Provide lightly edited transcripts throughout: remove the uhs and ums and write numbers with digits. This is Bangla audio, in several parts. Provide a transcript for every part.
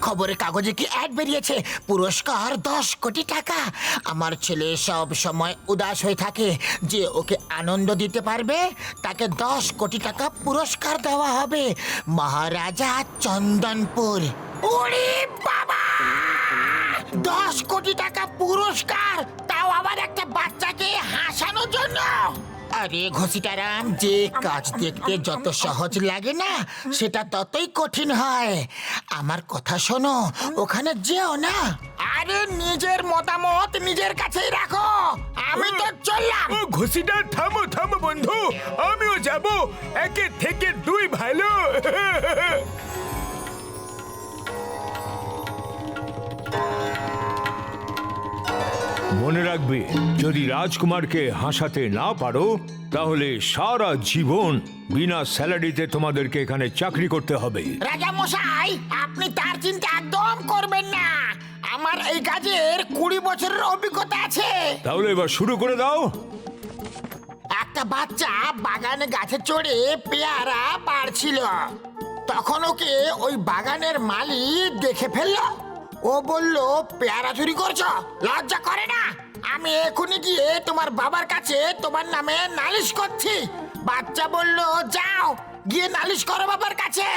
খবরের কাগজে কি অ্যাড বেরিয়েছে, পুরস্কার 10 কোটি টাকা। আমার ছেলে সব সময় উদাস হয়ে থাকে, যে ওকে আনন্দ দিতে পারবে তাকে 10 কোটি টাকা পুরস্কার দেওয়া হবে। মহারাজা চন্দনপুর। ওরে বাবা, 10 কোটি টাকা পুরস্কার, তাও আবার একটা বাচ্চাকে হাসানোর জন্য। আরে ঘসিটারাম, যে কাজ দেখতে যত সহজ লাগে না সেটা ততই কঠিন হয়। আমার কথা শোনো, ওখানে যেও না। আরে নিজের মতামত নিজের কাছেই রাখো। আমি তো চললাম। ঘসিটার, থামো থামো বন্ধু, আমিও যাব। একে থেকে দুই ভালো। মনে রাখবে, যদি রাজকুমারকে হাসাতে না পারো তাহলে সারা জীবন বিনা স্যালারিতে তোমাদেরকে এখানে চাকরি করতে হবে। রাজা মশাই, আপনি তার চিন্তা একদম করবেন না। আমার এই কাজের 20 বছরের অভিজ্ঞতা আছে। তাহলে এবার শুরু করে দাও। একটা বাচ্চা বাগানে গাছে চড়ে পেয়ারা পাড়ছিল। তখন ওকে ওই বাগানের মালিক দেখে ফেললো। ও বলল, পেয়ারা চুরি করছো, লজ্জা করে না? আমি এখনই গিয়ে তোমার বাবার কাছে তোমার নামে নালিশ করছি। বাচ্চা বলল, যাও গিয়ে নালিশ করো বাবার কাছে।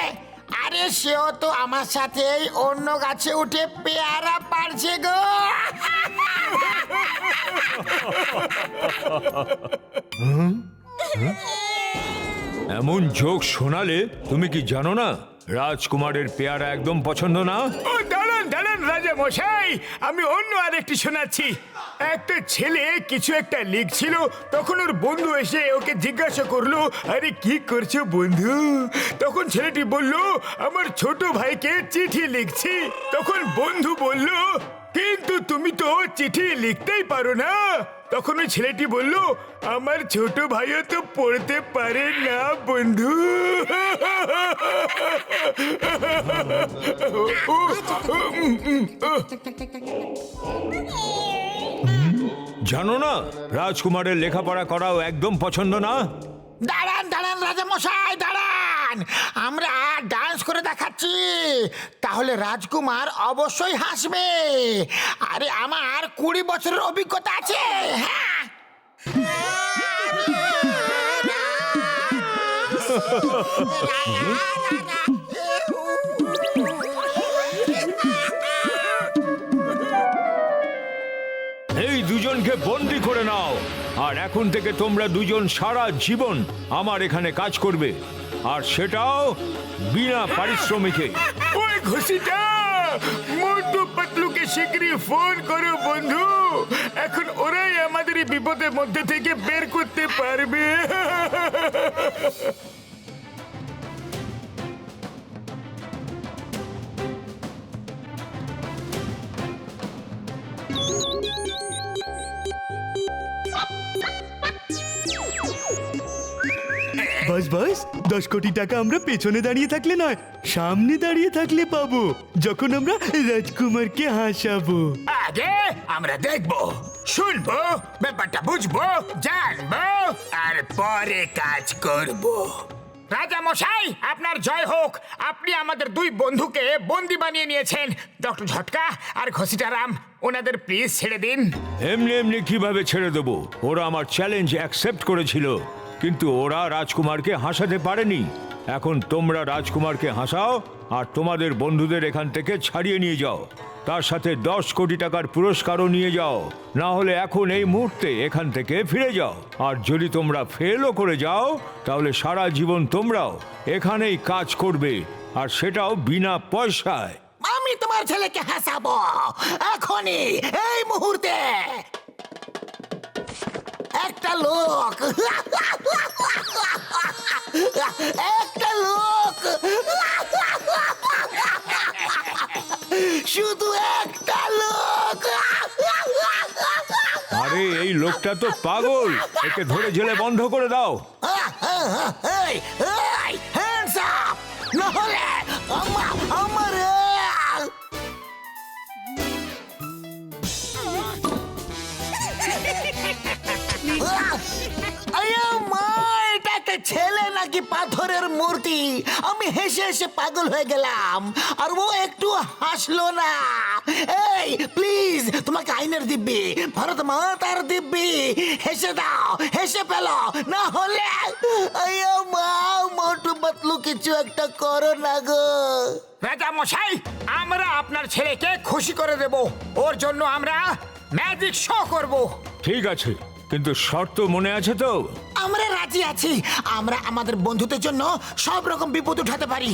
আরে সেও তো আমার সাথেই অন্য গাছে উঠে পেয়ারা পাড়ছে গো। এমন জোক শোনালে তুমি কি জানো না রাজকুমারের পেয়ারা একদম পছন্দ না? ও দাঁড়ান দাঁড়ান রাজা মশাই, আমি অন্য আরেকটি শোনাচ্ছি। একটা ছেলে কিছু একটা লিখছিল, তখন ওর বন্ধু এসে ওকে জিজ্ঞাসা করলো, আরে কি করছো বন্ধু? তখন ছেলেটি বলল, আমার ছোট ভাইকে চিঠি লিখছি। তখন বন্ধু বলল, কিন্তু তুমি তো চিঠি লিখতেই পারো না। তখন ওই ছেলেটি বলল, আমার ছোট ভাইও তো পড়তে পারে না বন্ধু। জানো না, রাজকুমারের লেখাপড়া করাও একদম পছন্দ না। দাঁড়ান দাঁড়ান রাজা মশাই, দাঁড়ান, আমরা ডান্স করে দেখাচ্ছি, তাহলে রাজকুমার অবশ্যই হাসবে। আরে আমার 20 বছরের অভিজ্ঞতা আছে। হ্যাঁ, এই দুজনকে বন্দি করে নাও, আর এখন থেকে তোমরা দুজন সারা জীবন আমার এখানে কাজ করবে, আর সেটাও বিনা পারিশ্রমিকে। ওই ঘুষিটা মোটু পাতলুকে শীঘ্রই ফোন করো বন্ধু, এখন ওরাই আমাদের এই বিপদের মধ্যে থেকে বের করতে পারবে। বাস বাস, 10 কোটি টাকা আমরা পেছনে দাঁড়িয়ে থাকলে নয়, সামনে দাঁড়িয়ে থাকলে পাবো, যখন আমরা রাজকুমারকে হাসাবো। আগে আমরা দেখবো, শুনবো, ব্যাপারটা বুঝবো, জানবো, আর পরে কাজ করবো। রাজা মশাই, আপনার জয় হোক। আপনি আমাদের দুই বন্ধুকে বন্দি বানিয়ে নিয়েছেন, ডক্টর ঝটকা আর ঘসিটারাম। ওনাদের প্লিজ ছেড়ে দিন। এমনি এমনি কিভাবে ছেড়ে দেবো? ওরা আমার চ্যালেঞ্জ অ্যাকসেপ্ট করেছিল, কিন্তু ওরা রাজকুমারকে হাসাতে পারেনি। এখন তোমরা রাজকুমারকে হাসাও আর তোমাদের বন্ধুদের এখান থেকে ছাড়িয়ে নিয়ে যাও, তার সাথে 10 কোটি টাকার পুরস্কারও নিয়ে যাও। না হলে এখন এই মুহূর্তে এখান থেকে ফিরে যাও। আর যদি তোমরা ফেলও করে যাও তাহলে সারা জীবন তোমরাও এখানেই কাজ করবে, আর সেটাও বিনা পয়সায়। আমি তোমার ছেলেকে হাসাবো এখনই, এই মুহূর্তে। একটা লোক, একটা লোক, শুধু একটা লোক। আরে এই লোকটা তো পাগল, একে ধরে জেলে বন্ধ করে দাও। হ্যান্ডস আপ, নাহলে আমার মা, এটা একটা ছেলে নাকি পাথরের মূর্তি। আমি হেসে হেসে পাগল হয়ে গেলাম, আর ও একটু হাসলো না। এই প্লিজ, তোমাকে আইনের দিব্যি, ভারত মাতার দিব্যি, হেসে দাও, হেসে পেলো, না হলে আইয়ো মা, মোটু পাতলু কিছু একটা করো না গো। রাজা মশাই, আমরা আপনার ছেলেকে খুশি করে দেব। ওর জন্য আমরা ম্যাজিক শো করব। ঠিক আছে, কিন্তু শর্ত মনে আছে তো? আমরা রাজি আছি, আমরা আমাদের বন্ধুদের জন্য সব রকম বিপদ উঠাতে পারি।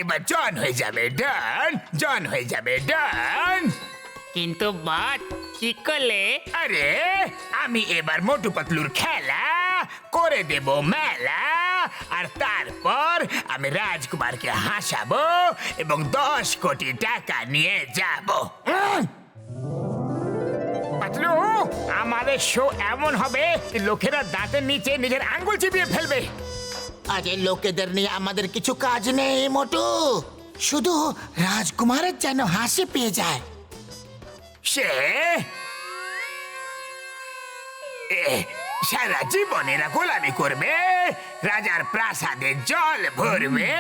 এবার জন হয়ে যাবে ডান, জন হয়ে যাবে ডান। কিন্তু বাদ কি করলে? আরে আমি এবার মোটু পাতলুর খেলা করে দেব মেলা, আর তারপর আমি রাজকুমারকে হাসাবো এবং 10 কোটি টাকা নিয়ে যাব। পাতলু, আমাদের শো এমন হবে লোকেরা দাঁতের নিচে নিজের আঙ্গুল চিবিয়ে ফেলবে। আজ এই লোকেদের নিয়ে আমাদের কিছু কাজ নেই মোটু, শুধু রাজকুমারের যেন হাসি পেয়ে যায়। সে সারা জীবন এরা গোলামি করবে, রাজার প্রাসাদে জল ভরবে।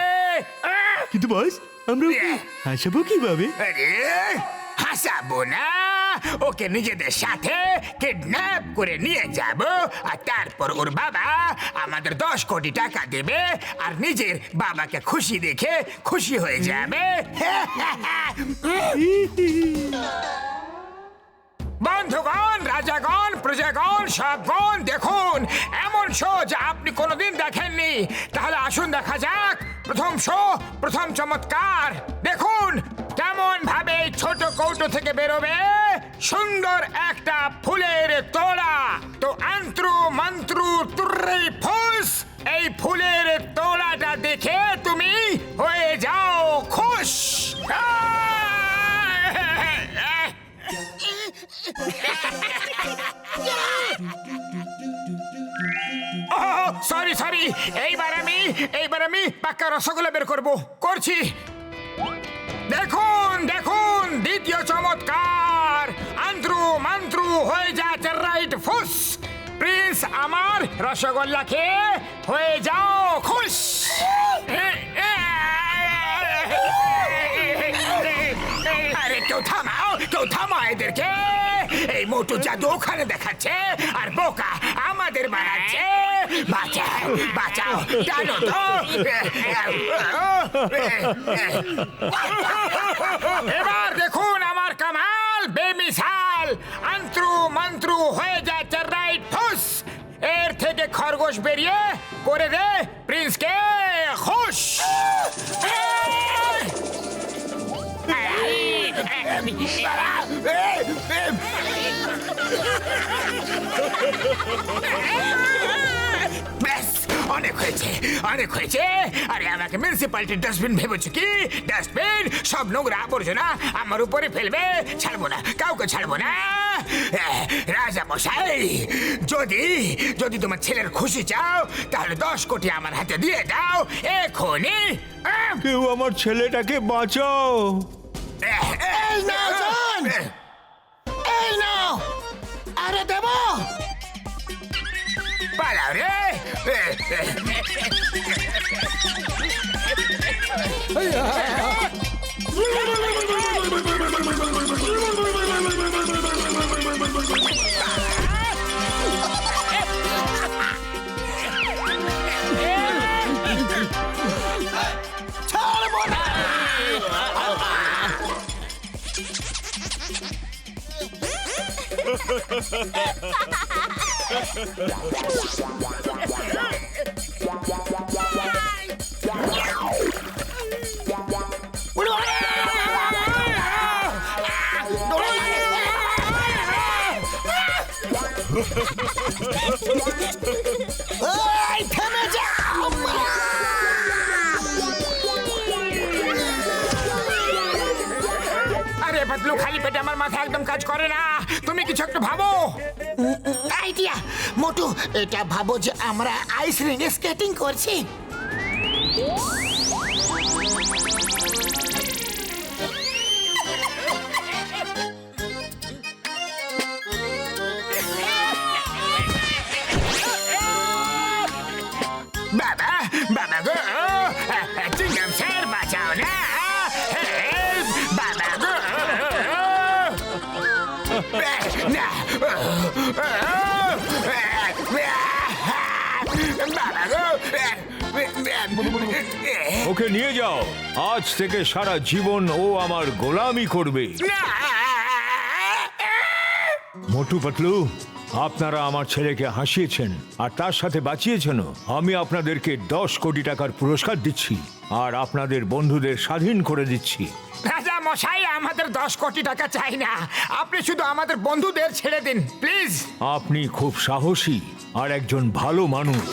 কিন্তু বস, আমরা ওকে হাসাবো কিভাবে? আরে হাসাবো না, ওকে নিজেদের সাথে কিডন্যাপ করে নিয়ে যাব, আর তারপর ওর বাবা আমাদের 10 কোটি টাকা দেবে, আর নিজের বাবাকে খুশি দেখে খুশি হয়ে যাবে। বন্ধুগণ, রাজাগণ, প্রজাগণ, সবগণ দেখুন এমন শো যা আপনি কোনোদিন দেখেননি। তাহলে আসুন দেখা যাক প্রথম শো, প্রথম চমৎকার। দেখুন কেমন ভাবে এই ছোট কৌটো থেকে বেরোবে সুন্দর একটা ফুলের তোড়া। তো আন্ত্রু মন্ত্রু তুর্রি ফুস, এই ফুলের তোড়াটা দেখে তুমি হয়ে যাও খুশ। সরি সরি, এইবার আমি পাক্কা রসগোল্লা বের করছি। দেখুন দেখুন দ্বিতীয় চমৎকার, আন্ত্রু মন্ত্রু হয়ে যাচ্ছে রাইট ফুস। প্রিন্স আমার রসগোল্লা খেয়ে হয়ে যাও খুশ। আরে কেউ থামাও এদেরকে। এই মোটু জাদু ওখানে দেখাচ্ছে আর বোকা আমাদের বানাচ্ছে। বাঁচাও জানো তো। এবার দেখুন আমার কামাল বেমিসাল, আন্ত্রু মন্ত্রু হয়ে যাচ্ছে রাইট ফুস। এর থেকে খরগোশ বেরিয়ে করে দে প্রিন্সকে খুশ। ব্যাস, অনেক হয়েছে। আরে আমাকে মিউনিসিপ্যালিটির ডাস্টবিন ভেবেছো কি? ডাস্টবিন সব নোংরা আবর্জনা আমার উপরে ফেলবে, ছাড়বো না, কাউকে ছাড়বো না। রাজা মশাই, যদি তোমার ছেলের খুশি চাও তাহলে 10 কোটি আমার হাতে দিয়ে দাও এখনই। কেউ আমার ছেলেটাকে বাঁচাও। এই নাও জন, এই নাও। আরে দেব, পালাও রে। ছাড়বো না। এই থেমে যাও। আরে পাতলু, খালি পেটে আমার মাথা একদম কাজ করে না। তুমি কিছু একটু ভাবো। আইডিয়া মোটু, এটা ভাবো যে আমরা আইস রিংয়ে স্কেটিং করছি। ওকে নিয়ে যাও, আজ থেকে সারা জীবন ও আমার গোলামি করবে। না! মোটু পাতলু, আপনারা আমার ছেলেকে হাসিয়েছেন আর তার সাথে বাঁচিয়েছেনও। আমি আপনাদেরকে 10 কোটি টাকার পুরস্কার দিচ্ছি আর আপনাদের বন্ধুদের স্বাধীন করে দিচ্ছি। রাজা মশাই, আমাদের 10 কোটি টাকা চাই না, আপনি শুধু আমাদের বন্ধুদের ছেড়ে দিন প্লিজ। আপনি খুব সাহসী আর একজন ভালো মানুষ।